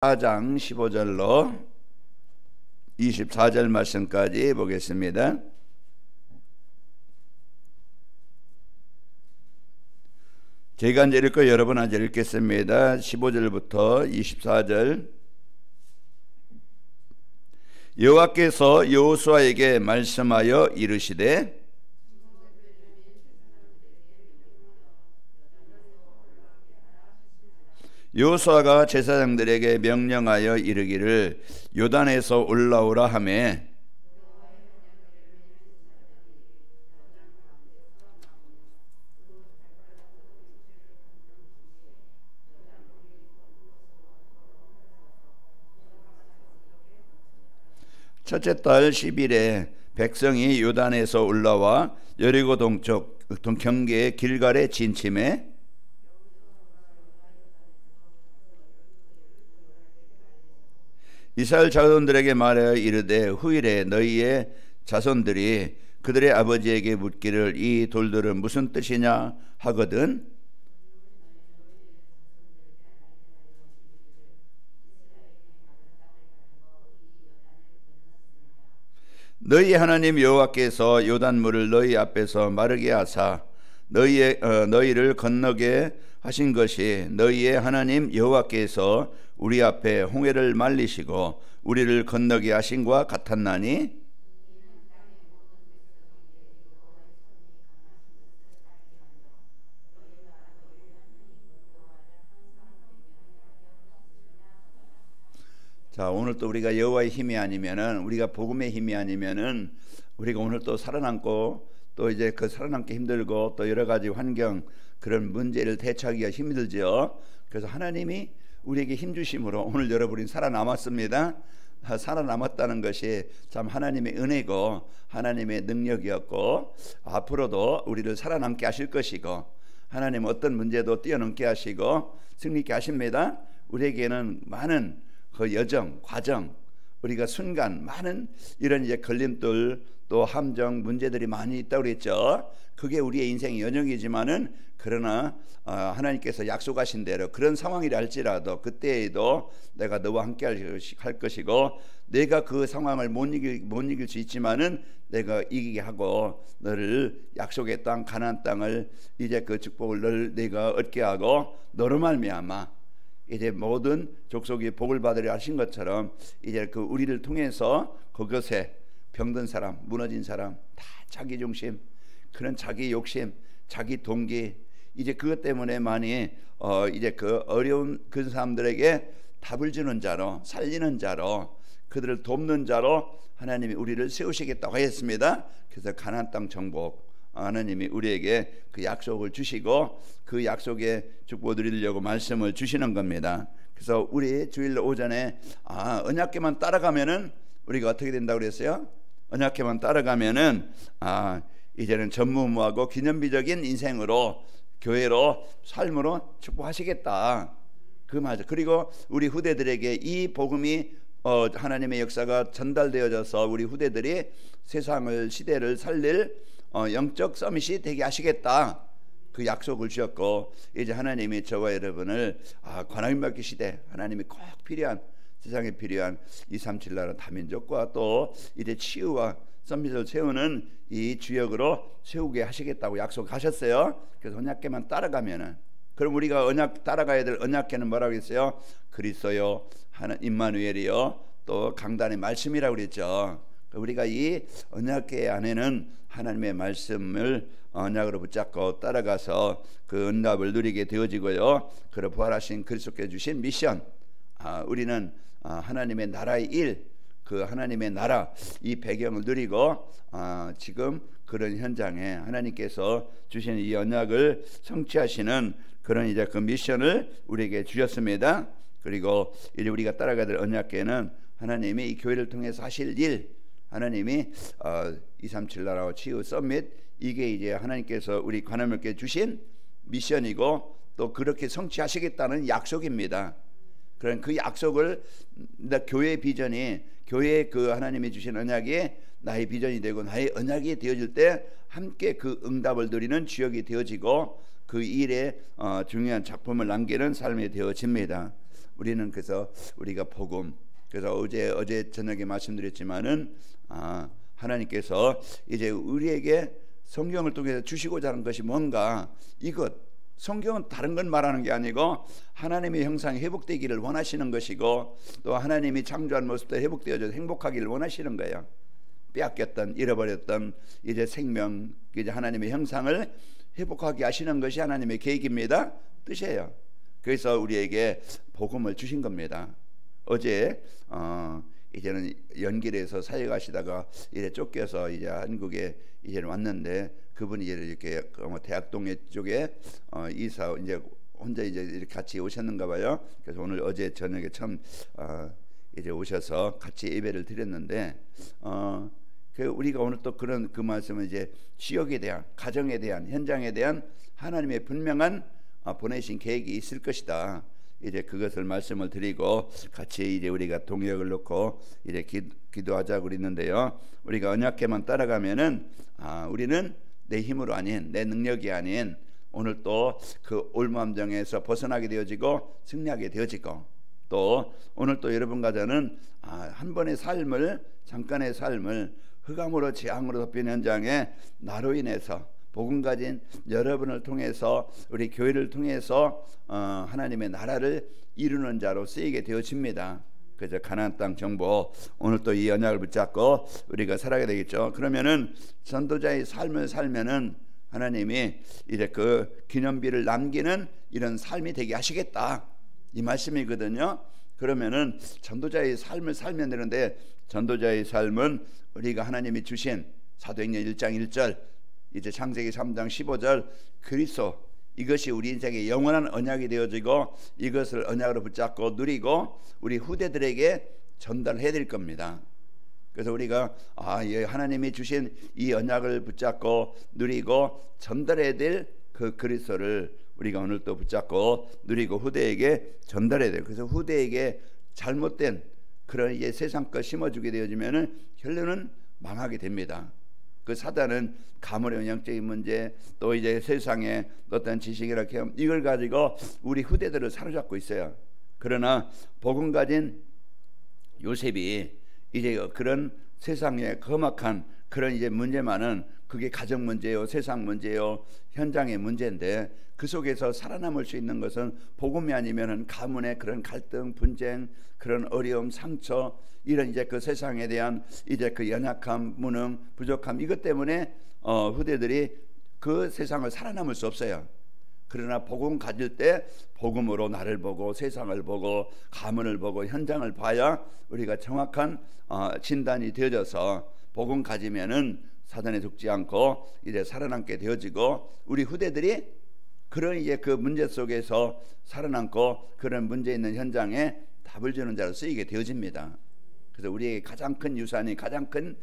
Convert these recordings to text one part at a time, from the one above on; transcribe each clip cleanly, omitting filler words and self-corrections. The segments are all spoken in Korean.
4장 15절로 24절 말씀까지 보겠습니다. 제가 이제 읽고 여러분 한제 읽겠습니다. 15절부터 24절. 여호와께서 여호수아에게 말씀하여 이르시되 여호수아가 제사장들에게 명령하여 이르기를 요단에서 올라오라 하매 첫째 달 10일에 백성이 요단에서 올라와 여리고 동쪽 경계의 길갈에 진침해 이스라엘 자손들에게 말하여 이르되 후일에 너희의 자손들이 그들의 아버지에게 묻기를 이 돌들은 무슨 뜻이냐 하거든 너희 하나님 여호와께서 요단물을 너희 앞에서 마르게 하사 너희를 건너게 하신 것이 너희의 하나님 여호와께서 우리 앞에 홍해를 말리시고 우리를 건너게 하신과 같았나니 자, 오늘 또 우리가 여호와의 힘이 아니면은 우리가 복음의 힘이 아니면은 우리가 오늘 또 살아남고 또 이제 그 살아남기 힘들고 또 여러 가지 환경 그런 문제를 대처하기가 힘들죠. 그래서 하나님이 우리에게 힘 주심으로 오늘 여러분이 살아남았습니다. 살아남았다는 것이 참 하나님의 은혜고 하나님의 능력이었고 앞으로도 우리를 살아남게 하실 것이고 하나님은 어떤 문제도 뛰어넘게 하시고 승리케 하십니다. 우리에게는 많은 그 여정, 과정, 우리가 순간 많은 이런 이제 걸림돌 또 함정 문제들이 많이 있다고 그랬죠. 그게 우리의 인생의 연영이지만은 그러나 하나님께서 약속하신 대로 그런 상황이라 할지라도 그때에도 내가 너와 함께 할 것이고 내가 그 상황을 못 이길 수 있지만은 내가 이기게 하고 너를 약속의 땅 가나안 땅을 이제 그 축복을 내가 얻게 하고 너로 말미암아 이제 모든 족속이 복을 받으려 하신 것처럼 이제 그 우리를 통해서 그것에 병든 사람, 무너진 사람 다 자기 중심, 그런 자기 욕심, 자기 동기 이제 그것 때문에 많이 이제 그 어려운 그 사람들에게 답을 주는 자로 살리는 자로 그들을 돕는 자로 하나님이 우리를 세우시겠다고 하였습니다. 그래서 가나안 땅 정복 하나님이 우리에게 그 약속을 주시고 그 약속에 축복 드리려고 말씀을 주시는 겁니다. 그래서 우리 주일 오전에 언약궤만 따라가면은 우리가 어떻게 된다고 그랬어요? 언약궤만 따라가면은 이제는 전무후무하고 기념비적인 인생으로 교회로 삶으로 축복하시겠다 그 말이죠. 그리고 우리 후대들에게 이 복음이 하나님의 역사가 전달되어져서 우리 후대들이 세상을 시대를 살릴 영적 서밋이 되게 하시겠다 그 약속을 주셨고 이제 하나님이 저와 여러분을 관하임 받기 시대 하나님이 꼭 필요한 세상에 필요한 237 나라 다민족과 또 이제 치유와 서밋을 세우는 이 주역으로 세우게 하시겠다고 약속하셨어요. 그래서 언약궤만 따라가면은 그럼 우리가 언약 따라가야 될 언약궤는 뭐라고 했어요? 그리스도요 임마누엘이요 또 강단의 말씀이라고 그랬죠. 우리가 이 언약궤 안에는 하나님의 말씀을 언약으로 붙잡고 따라가서 그 응답을 누리게 되어지고요. 그를 부활하신 그리스도께 주신 미션 우리는 하나님의 나라의 일 그 하나님의 나라 이 배경을 누리고 지금 그런 현장에 하나님께서 주신 이 언약을 성취하시는 그런 이제 그 미션을 우리에게 주셨습니다. 그리고 이제 우리가 따라가야 될 언약궤는 하나님이 이 교회를 통해서 하실 일 하나님이 237 나라와 치유 서밋 이게 이제 하나님께서 우리 관함을께 주신 미션이고 또 그렇게 성취하시겠다는 약속입니다. 그런 그 약속을 교회의 비전이 교회의 그 하나님이 주신 언약이 나의 비전이 되고 나의 언약이 되어질 때 함께 그 응답을 누리는 주역이 되어지고 그 일에 중요한 작품을 남기는 삶이 되어집니다. 우리는 그래서 우리가 복음, 그래서 어제 저녁에 말씀드렸지만은 하나님께서 이제 우리에게 성경을 통해서 주시고자 하는 것이 뭔가, 이것 성경은 다른 건 말하는 게 아니고 하나님의 형상이 회복되기를 원하시는 것이고, 또 하나님이 창조한 모습도 회복되어져 행복하기를 원하시는 거예요. 빼앗겼던, 잃어버렸던 이제 생명, 이제 하나님의 형상을 회복하게 하시는 것이 하나님의 계획입니다, 뜻이에요. 그래서 우리에게 복음을 주신 겁니다. 어제 이제는 연길에서 사역하시다가 이제 쫓겨서 이제 한국에 이제 왔는데, 그분이 이제 이렇게 대학동에 쪽에 이사 이제 혼자 이제 이렇게 같이 오셨는가 봐요. 그래서 오늘 어제 저녁에 처음 이제 오셔서 같이 예배를 드렸는데, 우리가 오늘 또 그런 그 말씀은 이제 지역에 대한, 가정에 대한, 현장에 대한 하나님의 분명한 보내신 계획이 있을 것이다. 이제 그것을 말씀을 드리고 같이 이제 우리가 동역을 놓고 이제 기도하자고 그랬는데요. 우리가 언약궤만 따라가면은 우리는 내 힘으로 아닌, 내 능력이 아닌, 오늘 또 그 올무함정에서 벗어나게 되어지고 승리하게 되어지고, 또 오늘 또 여러분과 저는 한 번의 삶을, 잠깐의 삶을 흑암으로 재앙으로 덮인 현장에 나로 인해서 복음 가진 여러분을 통해서, 우리 교회를 통해서 하나님의 나라를 이루는 자로 쓰이게 되어집니다. 그래서 가나안 땅 정보, 오늘 또 이 언약을 붙잡고 우리가 살아야 되겠죠. 그러면은 전도자의 삶을 살면은 하나님이 이제 그 기념비를 남기는 이런 삶이 되게 하시겠다, 이 말씀이거든요. 그러면은 전도자의 삶을 살면 되는데, 전도자의 삶은 우리가 하나님이 주신 사도행전 1장 1절, 이제 창세기 3장 15절 그리스도, 이것이 우리 인생의 영원한 언약이 되어지고, 이것을 언약으로 붙잡고 누리고 우리 후대들에게 전달해야 될 겁니다. 그래서 우리가 하나님이 주신 이 언약을 붙잡고 누리고 전달해야 될 그 그리스도를 우리가 오늘 또 붙잡고 누리고 후대에게 전달해야 돼요. 그래서 후대에게 잘못된 그런 이제 세상 것 심어주게 되어지면은 결론은 망하게 됩니다. 그 사단은 가문의 영향적인 문제, 또 이제 세상의 어떤 지식이라 이걸 가지고 우리 후대들을 사로잡고 있어요. 그러나 복음 가진 요셉이 이제 그런 세상의 험악한 그런 이제 문제만은, 그게 가정 문제요, 세상 문제요, 현장의 문제인데, 그 속에서 살아남을 수 있는 것은 복음이 아니면은 가문의 그런 갈등, 분쟁, 그런 어려움, 상처, 이런 이제 그 세상에 대한 이제 그 연약함, 무능, 부족함, 이것 때문에 후대들이 그 세상을 살아남을 수 없어요. 그러나 복음 가질 때 복음으로 나를 보고 세상을 보고 가문을 보고 현장을 봐야 우리가 정확한 진단이 되어져서 복음 가지면은 사단에 죽지 않고 이제 살아남게 되어지고, 우리 후대들이 그런 이제 그 문제 속에서 살아남고 그런 문제 있는 현장에 답을 주는 자로 쓰이게 되어집니다. 그래서 우리에게 가장 큰 유산이, 가장 큰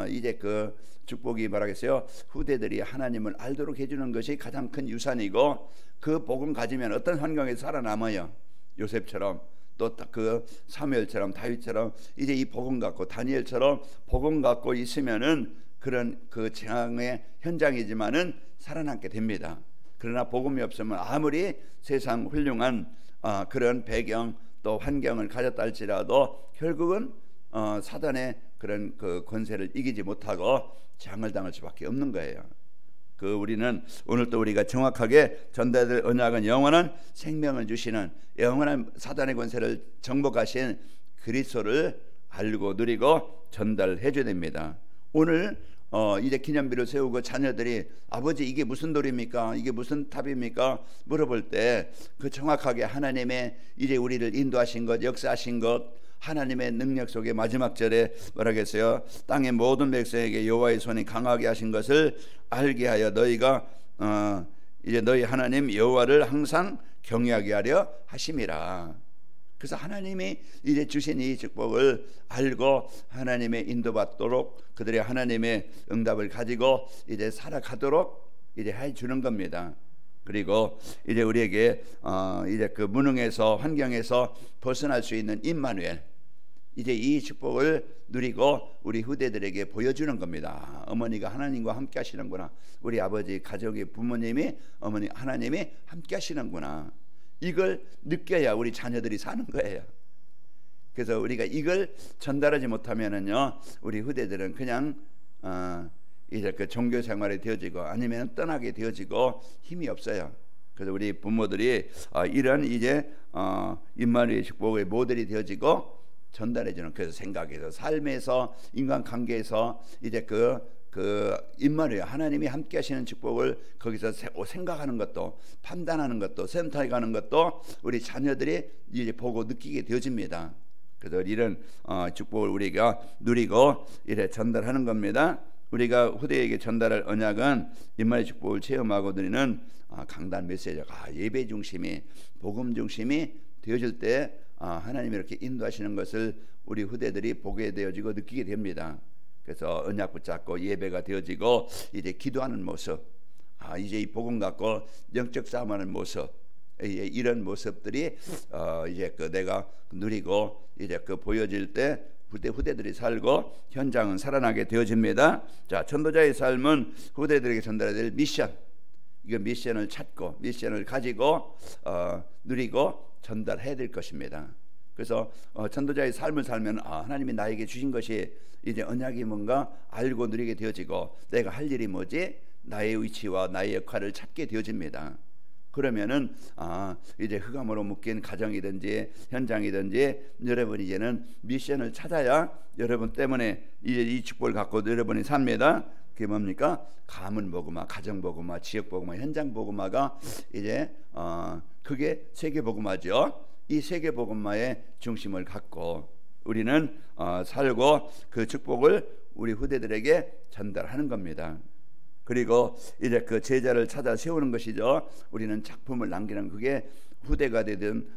이제 그 축복이 뭐라겠어요? 후대들이 하나님을 알도록 해주는 것이 가장 큰 유산이고, 그 복음 가지면 어떤 환경에서 살아남아요. 요셉처럼, 또 그 사무엘처럼, 다윗처럼 이제 이 복음 갖고, 다니엘처럼 복음 갖고 있으면은 그런 그 재앙의 현장이지만은 살아남게 됩니다. 그러나 복음이 없으면 아무리 세상 훌륭한 그런 배경 또 환경을 가졌다 할지라도 결국은 사단의 그런 그 권세를 이기지 못하고 재앙을 당할 수밖에 없는 거예요. 그 우리는 오늘 또 우리가 정확하게 전달될 언약은 영원한 생명을 주시는, 영원한 사단의 권세를 정복하신 그리스도를 알고 누리고 전달해 줘야 됩니다. 오늘 이제 기념비를 세우고 자녀들이 아버지 이게 무슨 돌입니까? 이게 무슨 탑입니까? 물어볼 때 그 정확하게 하나님의 이제 우리를 인도하신 것, 역사하신 것, 하나님의 능력 속에 마지막 절에 뭐라겠어요? 땅의 모든 백성에게 여호와의 손이 강하게 하신 것을 알게 하여 너희가 이제 너희 하나님 여호와를 항상 경외하게 하려 하심이라. 그래서 하나님이 이제 주신 이 축복을 알고 하나님의 인도받도록, 그들의 하나님의 응답을 가지고 이제 살아가도록 이제 해주는 겁니다. 그리고 이제 우리에게 이제 그 무능에서, 환경에서 벗어날 수 있는 임마누엘, 이제 이 축복을 누리고 우리 후대들에게 보여주는 겁니다. 어머니가 하나님과 함께 하시는구나, 우리 아버지 가족의 부모님이, 어머니 하나님이 함께 하시는구나. 이걸 느껴야 우리 자녀들이 사는 거예요. 그래서 우리가 이걸 전달하지 못하면은요, 우리 후대들은 그냥 이제 그 종교 생활에 되어지고 아니면 떠나게 되어지고 힘이 없어요. 그래서 우리 부모들이 이런 이제 임마누엘 축복의 모델이 되어지고 전달해주는, 그래서 생각에서, 삶에서, 인간관계에서 이제 그 임마누엘 하나님이 함께하시는 축복을 거기서 생각하는 것도, 판단하는 것도, 선택하는 것도 우리 자녀들이 이제 보고 느끼게 되어집니다. 그래서 이런 축복을 우리가 누리고 이래 전달하는 겁니다. 우리가 후대에게 전달할 언약은 임마누엘 축복을 체험하고 드리는 강단 메시지가 예배 중심이, 복음 중심이 되어질 때 하나님이 이렇게 인도하시는 것을 우리 후대들이 보게 되어지고 느끼게 됩니다. 그래서 언약 붙잡고 예배가 되어지고 이제 기도하는 모습, 이제 이 복음 갖고 영적 싸움하는 모습, 이런 모습들이 이제 내가 누리고 이제 보여질 때 후대들이 살고 현장은 살아나게 되어집니다. 자, 전도자의 삶은 후대들에게 전달해야 될 미션, 이거 미션을 찾고 미션을 가지고 누리고 전달해야 될 것입니다. 그래서 전도자의 삶을 살면 하나님이 나에게 주신 것이 이제 언약이 뭔가 알고 누리게 되어지고, 내가 할 일이 뭐지? 나의 위치와 나의 역할을 찾게 되어집니다. 그러면은 이제 흑암으로 묶인 가정이든지 현장이든지 여러분 이제는 미션을 찾아야 여러분 때문에 이제 이 축복을 갖고 여러분이 삽니다. 그게 뭡니까? 가문 복음화, 가정 복음화, 지역 복음화, 현장 복음화가 이제 그게 세계 복음화죠. 이 세계 복음화의 중심을 갖고 우리는 살고 그 축복을 우리 후대들에게 전달하는 겁니다. 그리고 이제 그 제자를 찾아 세우는 것이죠. 우리는 작품을 남기는, 그게 후대가 되든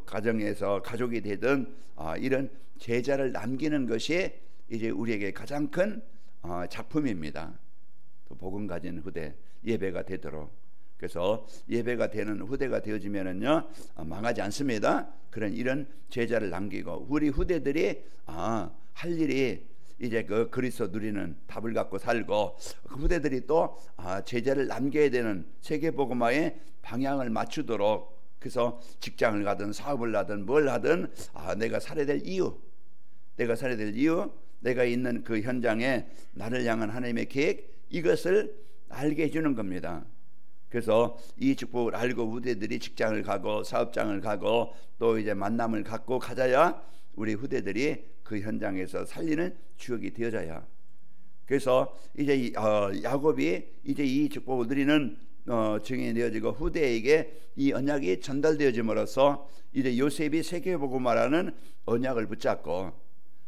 가정에서 가족이 되든 이런 제자를 남기는 것이 이제 우리에게 가장 큰 작품입니다. 또 복음 가진 후대, 예배가 되도록. 그래서 예배가 되는 후대가 되어지면은요, 망하지 않습니다. 그런 이런 제자를 남기고 우리 후대들이 할 일이 이제 그 그리스도 누리는 답을 갖고 살고, 그 후대들이 또 제자를 남겨야 되는 세계 복음화의 방향을 맞추도록, 그래서 직장을 가든 사업을 하든 뭘 하든 내가 살아야 될 이유, 내가 있는 그 현장에 나를 향한 하나님의 계획, 이것을 알게 해주는 겁니다. 그래서 이 축복을 알고 후대들이 직장을 가고 사업장을 가고 또 이제 만남을 갖고 가져야 우리 후대들이 그 현장에서 살리는 추억이 되어져야. 그래서 이제 야곱이 이제 이 축복을 누리는 증인이 되어지고 후대에게 이 언약이 전달되어짐으로써 이제 요셉이 세계복음화라는 언약을 붙잡고,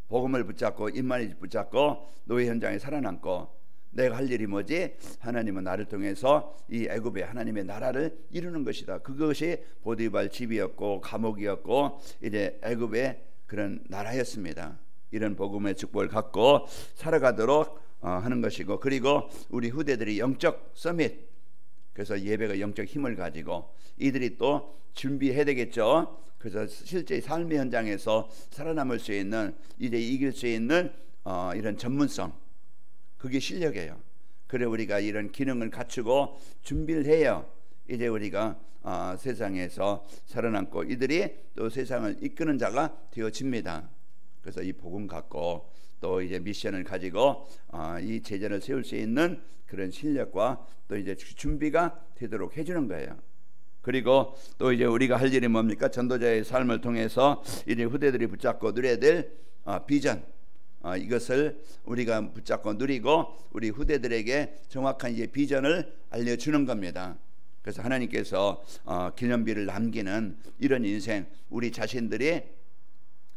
복음을 붙잡고 임마누엘 붙잡고 노예 현장에 살아남고, 내가 할 일이 뭐지? 하나님은 나를 통해서 이 애굽의 하나님의 나라를 이루는 것이다. 그것이 보디발 집이었고 감옥이었고 이제 애굽의 그런 나라였습니다. 이런 복음의 축복을 갖고 살아가도록 하는 것이고, 그리고 우리 후대들이 영적 서밋, 그래서 예배가 영적 힘을 가지고 이들이 또 준비해야 되겠죠. 그래서 실제 삶의 현장에서 살아남을 수 있는, 이제 이길 수 있는 이런 전문성, 그게 실력이에요. 그래 우리가 이런 기능을 갖추고 준비를 해요. 이제 우리가 세상에서 살아남고 이들이 또 세상을 이끄는 자가 되어집니다. 그래서 이 복음 갖고 또 이제 미션을 가지고 이 제자를 세울 수 있는 그런 실력과 또 이제 준비가 되도록 해주는 거예요. 그리고 또 이제 우리가 할 일이 뭡니까? 전도자의 삶을 통해서 이제 후대들이 붙잡고 누려야 될 비전, 이것을 우리가 붙잡고 누리고 우리 후대들에게 정확한 이제 비전을 알려주는 겁니다. 그래서 하나님께서 기념비를 남기는 이런 인생, 우리 자신들이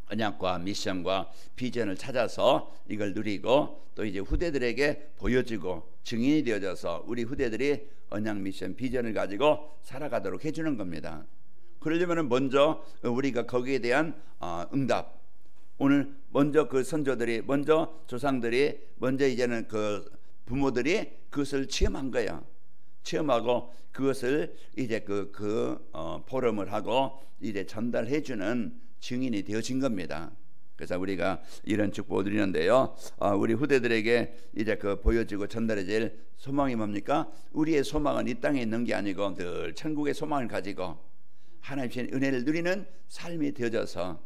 언약과 미션과 비전을 찾아서 이걸 누리고 또 이제 후대들에게 보여주고 증인이 되어져서 우리 후대들이 언약, 미션, 비전을 가지고 살아가도록 해주는 겁니다. 그러려면 먼저 우리가 거기에 대한 응답, 오늘 먼저 그 선조들이, 먼저 조상들이, 먼저 이제는 그 부모들이 그것을 체험한 거야. 체험하고 그것을 이제 포럼을 하고 이제 전달해주는 증인이 되어진 겁니다. 그래서 우리가 이런 축복을 드리는데요, 우리 후대들에게 이제 보여지고 전달해질 소망이 뭡니까? 우리의 소망은 이 땅에 있는 게 아니고 늘 천국의 소망을 가지고 하나님 주신 은혜를 누리는 삶이 되어져서,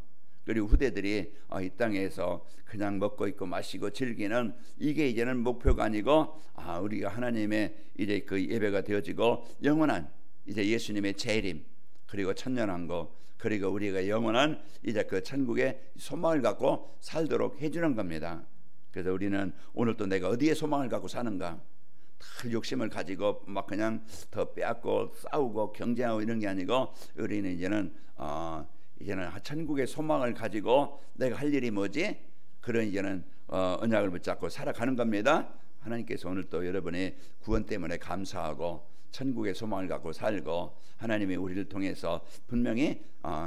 그리고 후대들이 이 땅에서 그냥 먹고 있고 마시고 즐기는 이게 이제는 목표가 아니고 우리가 하나님의 이제 그 예배가 되어지고 영원한 이제 예수님의 재림, 그리고 천년왕국, 그리고 우리가 영원한 이제 그 천국의 소망을 갖고 살도록 해주는 겁니다. 그래서 우리는 오늘 또 내가 어디에 소망을 갖고 사는가, 다 욕심을 가지고 막 그냥 더 빼앗고 싸우고 경쟁하고 이런 게 아니고, 우리는 이제는 천국의 소망을 가지고 내가 할 일이 뭐지? 그런 이제는 언약을 붙잡고 살아가는 겁니다. 하나님께서 오늘 또 여러분의 구원 때문에 감사하고 천국의 소망을 갖고 살고, 하나님이 우리를 통해서 분명히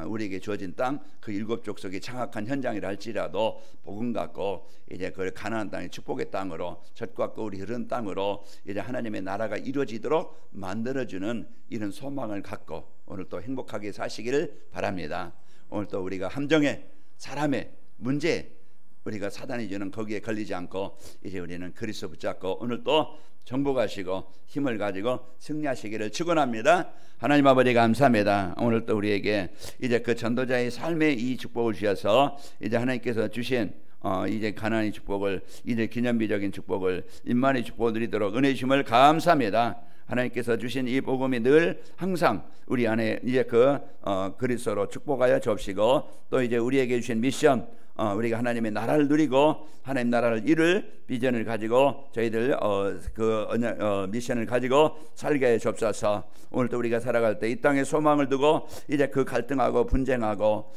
우리에게 주어진 땅, 그 7 족속이 장악한 현장이라 할지라도 복음 갖고 이제 그 가나안 땅의 축복의 땅으로, 젖과 꿀이 흐르는 땅으로 이제 하나님의 나라가 이루어지도록 만들어주는 이런 소망을 갖고 오늘 또 행복하게 사시기를 바랍니다. 오늘 또 우리가 함정의 사람의 문제, 우리가 사단이 주는 거기에 걸리지 않고 이제 우리는 그리스도 붙잡고 오늘 또 정복하시고 힘을 가지고 승리하시기를 축원합니다. 하나님 아버지 감사합니다. 오늘 또 우리에게 이제 그 전도자의 삶의 이 축복을 주셔서 이제 하나님께서 주신 이제 가나안의 축복을, 이제 기념비적인 축복을, 임만의 축복을 누리도록 은혜 주심을 감사합니다. 하나님께서 주신 이 복음이 늘 항상 우리 안에 이제 그리스도로 축복하여 주옵시고, 또 이제 우리에게 주신 미션, 우리가 하나님의 나라를 누리고 하나님 나라를 이룰 비전을 가지고 저희들 미션을 가지고 살게 해 주옵소서. 오늘도 우리가 살아갈 때 이 땅에 소망을 두고 이제 그 갈등하고 분쟁하고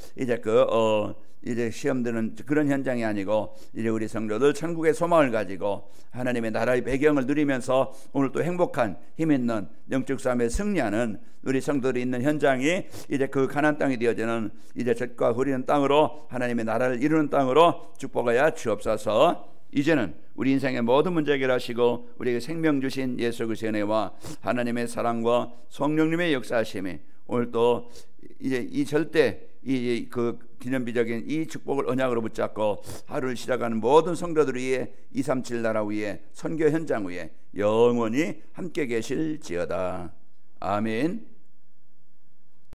이제 시험 드는 그런 현장이 아니고, 이제 우리 성도들 천국의 소망을 가지고 하나님의 나라의 배경을 누리면서 오늘 또 행복한 힘 있는 영적 싸움에 승리하는 우리 성도들이 있는 현장이 이제 그 가나안 땅이 되어지는 이제 젖과 흐리는 땅으로, 하나님의 나라를 이루는 땅으로 축복하여 주옵소서. 이제는 우리 인생의 모든 문제 해결하시고 우리에게 생명 주신 예수 그리스도의 은혜와 하나님의 사랑과 성령님의 역사하심이 오늘 또 이제 이 절대 그 기념비적인 이 축복을 언약으로 붙잡고 하루를 시작하는 모든 성도들 위해 237 나라 위에 선교 현장 위에 영원히 함께 계실지어다. 아멘.